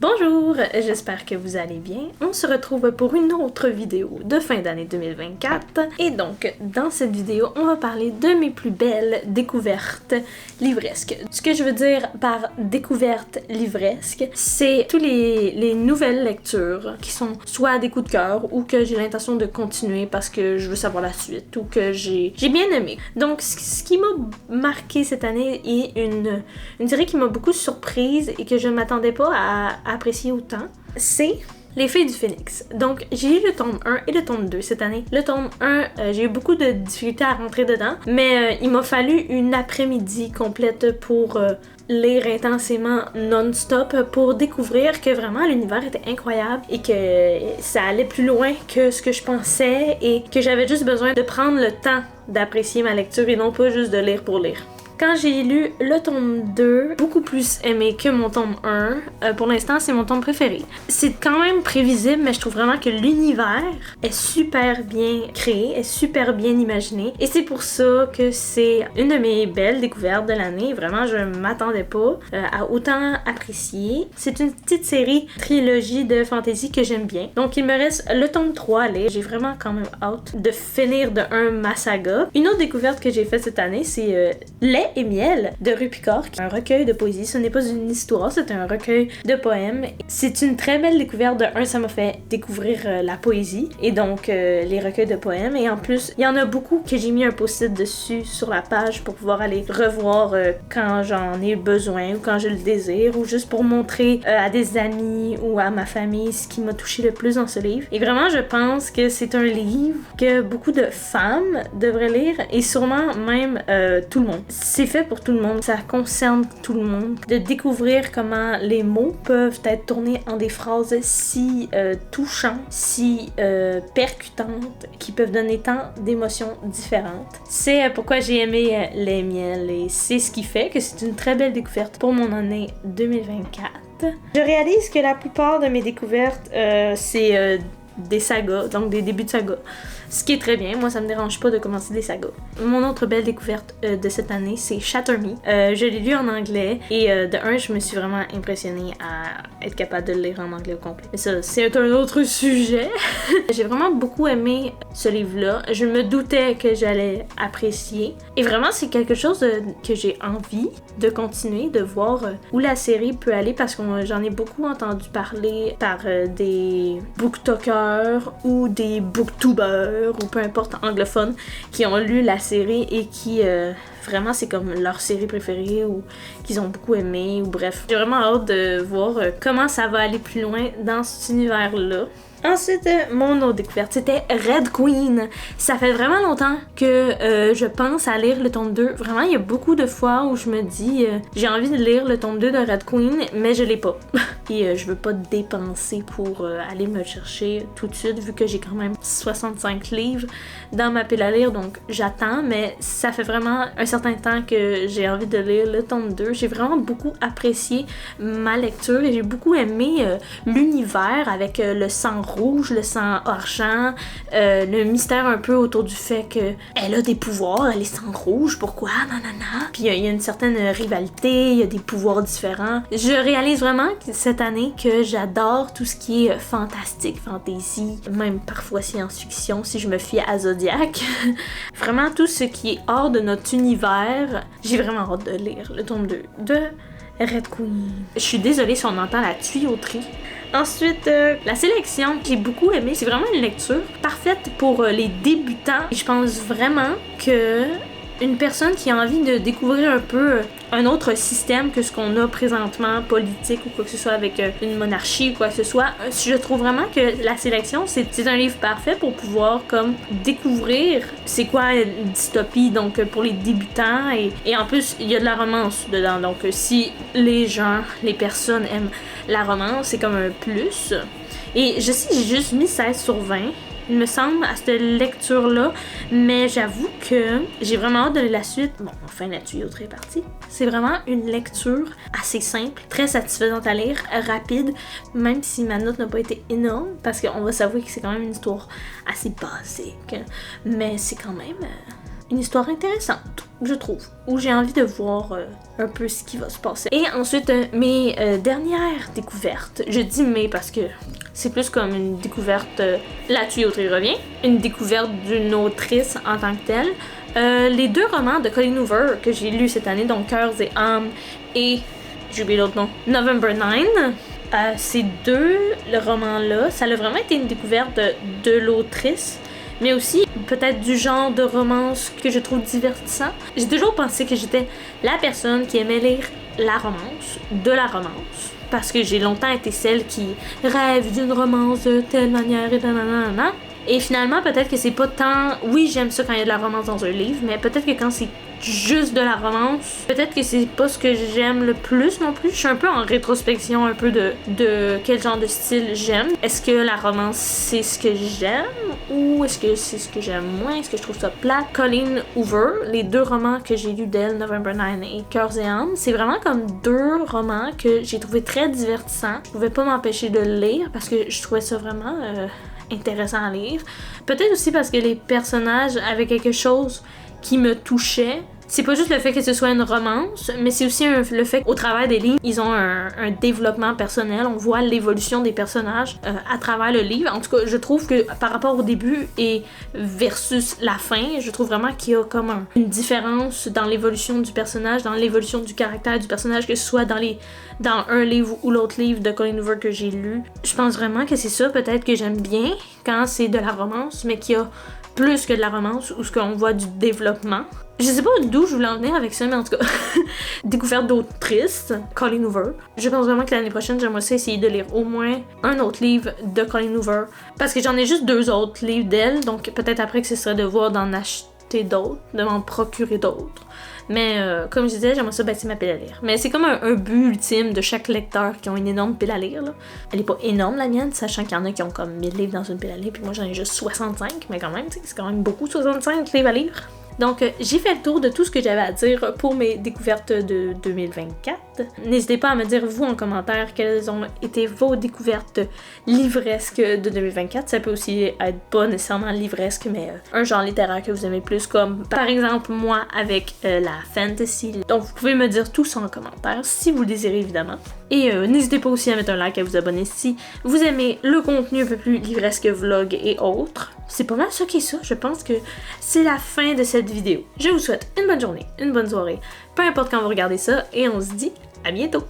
Bonjour, j'espère que vous allez bien. On se retrouve pour une autre vidéo de fin d'année 2024. Et donc, dans cette vidéo, on va parler de mes plus belles découvertes livresques. Ce que je veux dire par découverte livresque, c'est tous les nouvelles lectures qui sont soit des coups de cœur ou que j'ai l'intention de continuer parce que je veux savoir la suite ou que j'ai bien aimé. Donc, ce qui m'a marqué cette année est une série qui m'a beaucoup surprise et que je ne m'attendais pas à apprécier autant, c'est Les Filles du Phénix. Donc, j'ai lu le tome 1 et le tome 2 cette année. Le tome 1, j'ai eu beaucoup de difficultés à rentrer dedans, mais il m'a fallu une après-midi complète pour lire intensément non-stop pour découvrir que vraiment l'univers était incroyable et que ça allait plus loin que ce que je pensais et que j'avais juste besoin de prendre le temps d'apprécier ma lecture et non pas juste de lire pour lire. Quand j'ai lu le tome 2, beaucoup plus aimé que mon tome 1, pour l'instant c'est mon tome préféré. C'est quand même prévisible, mais je trouve vraiment que l'univers est super bien créé, est super bien imaginé. Et c'est pour ça que c'est une de mes belles découvertes de l'année. Vraiment, je m'attendais pas à autant apprécier. C'est une petite série, trilogie de fantasy que j'aime bien. Donc il me reste le tome 3 à lire. J'ai vraiment quand même hâte de finir de ma saga. Une autre découverte que j'ai faite cette année, c'est Lait et miel de Rue Picard, qui est un recueil de poésie. Ce n'est pas une histoire, c'est un recueil de poèmes. C'est une très belle découverte. De un, ça m'a fait découvrir la poésie et donc les recueils de poèmes. Et en plus, il y en a beaucoup que j'ai mis un post-it dessus sur la page pour pouvoir aller revoir quand j'en ai besoin ou quand je le désire ou juste pour montrer à des amis ou à ma famille ce qui m'a touché le plus dans ce livre. Et vraiment, je pense que c'est un livre que beaucoup de femmes devraient lire et sûrement même tout le monde. C'est fait pour tout le monde, ça concerne tout le monde. De découvrir comment les mots peuvent être tournés en des phrases si touchantes, si percutantes, qui peuvent donner tant d'émotions différentes. C'est pourquoi j'ai aimé Les Miels et c'est ce qui fait que c'est une très belle découverte pour mon année 2024. Je réalise que la plupart de mes découvertes, c'est des sagas, donc des débuts de sagas. Ce qui est très bien, moi ça me dérange pas de commencer des sagas. Mon autre belle découverte de cette année, c'est Shatter Me. Je l'ai lu en anglais et de un, je me suis vraiment impressionnée à être capable de le lire en anglais au complet. Mais ça, c'est un autre sujet. J'ai vraiment beaucoup aimé ce livre-là. Je me doutais que j'allais apprécier. Et vraiment, c'est quelque chose que j'ai envie de continuer, de voir où la série peut aller parce que j'en ai beaucoup entendu parler par des booktalkers ou des booktubers ou peu importe anglophones qui ont lu la série et qui vraiment c'est comme leur série préférée ou qu'ils ont beaucoup aimé ou bref. J'ai vraiment hâte de voir comment ça va aller plus loin dans cet univers-là. Ensuite, mon autre découverte, c'était Red Queen. Ça fait vraiment longtemps que je pense à lire le tome 2. Vraiment, il y a beaucoup de fois où je me dis j'ai envie de lire le tome 2 de Red Queen, mais je l'ai pas. Et je veux pas dépenser pour aller me le chercher tout de suite, vu que j'ai quand même 65 livres dans ma pile à lire, donc j'attends, mais ça fait vraiment un certain temps que j'ai envie de lire le tome 2. J'ai vraiment beaucoup apprécié ma lecture et j'ai beaucoup aimé l'univers avec le sang rouge, le sang argent, le mystère un peu autour du fait qu'elle a des pouvoirs, elle est sang rouge, pourquoi, nanana. Puis il y a une certaine rivalité, il y a des pouvoirs différents. Je réalise vraiment cette année que j'adore tout ce qui est fantastique, fantasy, même parfois science-fiction si je me fie à Zodiac. Vraiment tout ce qui est hors de notre univers, j'ai vraiment hâte de lire le tome 2 de Red Queen. Je suis désolée si on entend la tuyauterie. Ensuite, la sélection, j'ai beaucoup aimé. C'est vraiment une lecture parfaite pour les débutants. Et je pense vraiment que une personne qui a envie de découvrir un peu un autre système que ce qu'on a présentement, politique ou quoi que ce soit avec une monarchie ou quoi que ce soit, je trouve vraiment que la sélection, c'est un livre parfait pour pouvoir comme découvrir c'est quoi une dystopie, donc pour les débutants et en plus, il y a de la romance dedans. Donc si les gens, les personnes aiment la romance, c'est comme un plus. Et je sais, j'ai juste mis 16 sur 20. Il me semble, à cette lecture-là, mais j'avoue que j'ai vraiment hâte de la suite. Bon, enfin, la tuyauterie est partie. C'est vraiment une lecture assez simple, très satisfaisante à lire, rapide, même si ma note n'a pas été énorme, parce qu'on va s'avouer que c'est quand même une histoire assez basique, mais c'est quand même une histoire intéressante, je trouve, où j'ai envie de voir un peu ce qui va se passer. Et ensuite, mes dernières découvertes, je dis mais parce que c'est plus comme une découverte, la tuyauterie revient, une découverte d'une autrice en tant que telle. Les 2 romans de Colleen Hoover que j'ai lus cette année, donc Cœurs et âmes et, j'ai oublié l'autre nom, November 9, ces 2 romans-là, ça a vraiment été une découverte de l'autrice, mais aussi peut-être du genre de romance que je trouve divertissant. J'ai toujours pensé que j'étais la personne qui aimait lire la romance, de la romance, parce que j'ai longtemps été celle qui rêve d'une romance de telle manière et nanana. Et finalement, peut-être que c'est pas tant... Oui, j'aime ça quand il y a de la romance dans un livre, mais peut-être que quand c'est juste de la romance, peut-être que c'est pas ce que j'aime le plus non plus. Je suis un peu en rétrospection un peu de quel genre de style j'aime. Est-ce que la romance, c'est ce que j'aime? Ou est-ce que c'est ce que j'aime moins? Est-ce que je trouve ça plate? Colleen Hoover, les 2 romans que j'ai lus d'elle, November 9 et Cœurs et âmes, c'est vraiment comme 2 romans que j'ai trouvé très divertissants. Je pouvais pas m'empêcher de le lire parce que je trouvais ça vraiment... intéressant à lire. Peut-être aussi parce que les personnages avaient quelque chose qui me touchait. C'est pas juste le fait que ce soit une romance, mais c'est aussi le fait qu'au travers des livres, ils ont un développement personnel. On voit l'évolution des personnages à travers le livre. En tout cas, je trouve que par rapport au début et versus la fin, je trouve vraiment qu'il y a comme une différence dans l'évolution du personnage, dans l'évolution du caractère du personnage, que ce soit dans un livre ou l'autre livre de Colleen Hoover que j'ai lu. Je pense vraiment que c'est ça peut-être que j'aime bien quand c'est de la romance, mais qu'il y a plus que de la romance où ce qu'on voit du développement. Je sais pas d'où je voulais en venir avec ça, mais en tout cas, découverte d'autrice, Colleen Hoover. Je pense vraiment que l'année prochaine, j'aimerais ça essayer de lire au moins un autre livre de Colleen Hoover, parce que j'en ai juste 2 autres livres d'elle, donc peut-être après que ce serait de voir d'en acheter d'autres, de m'en procurer d'autres. Mais comme je disais, j'aimerais ça bâtir ma pile à lire. Mais c'est comme un but ultime de chaque lecteur qui ont une énorme pile à lire. Là. Elle est pas énorme la mienne, sachant qu'il y en a qui ont comme 1000 livres dans une pile à lire, puis moi j'en ai juste 65, mais quand même, c'est quand même beaucoup 65 livres à lire. Donc, j'ai fait le tour de tout ce que j'avais à dire pour mes découvertes de 2024. N'hésitez pas à me dire, vous, en commentaire, quelles ont été vos découvertes livresques de 2024. Ça peut aussi être pas nécessairement livresque, mais un genre littéraire que vous aimez plus, comme par exemple moi avec la fantasy. Donc, vous pouvez me dire tout ça en commentaire, si vous le désirez, évidemment. Et n'hésitez pas aussi à mettre un like, à vous abonner si vous aimez le contenu un peu plus livresque, vlog et autres. C'est pas mal ça qui est ça. Je pense que c'est la fin de cette vidéo. Je vous souhaite une bonne journée, une bonne soirée, peu importe quand vous regardez ça, et on se dit à bientôt!